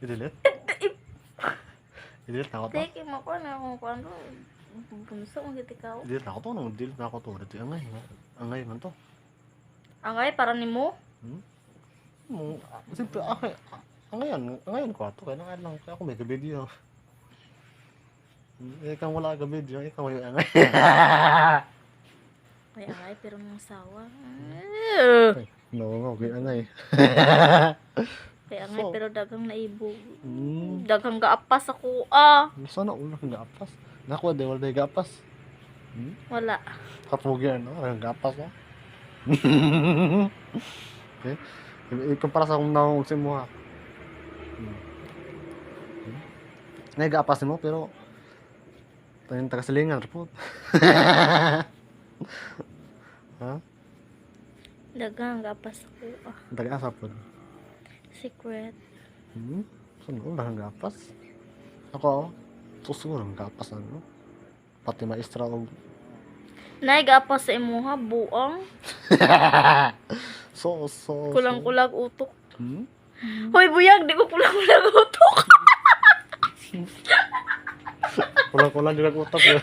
Idilit? Idilit na ako to? Teki mo ko na kung ano. Bunso mo giti ka. Idilit na ako to. Nung idilit na ako to. Dito angay. Angay man to. Angay para nimo. Siyempre, angayan ko ato. Kaya nangayan lang. Kaya ako may kabidyo. Ikaw wala kabidyo. Ikaw may angay. May angay pero nang sawa. No, okay angay. Kaya angay So, pero dagang naibog. Hmm. Dagang gaapas ako ah. Sana ulo kang gapas. Naku, di wala na gapas. Wala. Kapugi ano, ang gapas no. Okay. Ikumpara sa kung naungog si mo ha. Gapas mo pero tayong tagasilingan po. Ha? Dagang gaapas ako ah. Taga-asa po. Secret. Saan ulo ang gapas? Ako, susunod ang gapas ano. Pati maestra o Nay gaapas sa imuha buang. so. Kulang-kulag utok. Hmm? Hoy buyag, di ko kulang-kulag utok. Kulang-kulang din ang utak yun.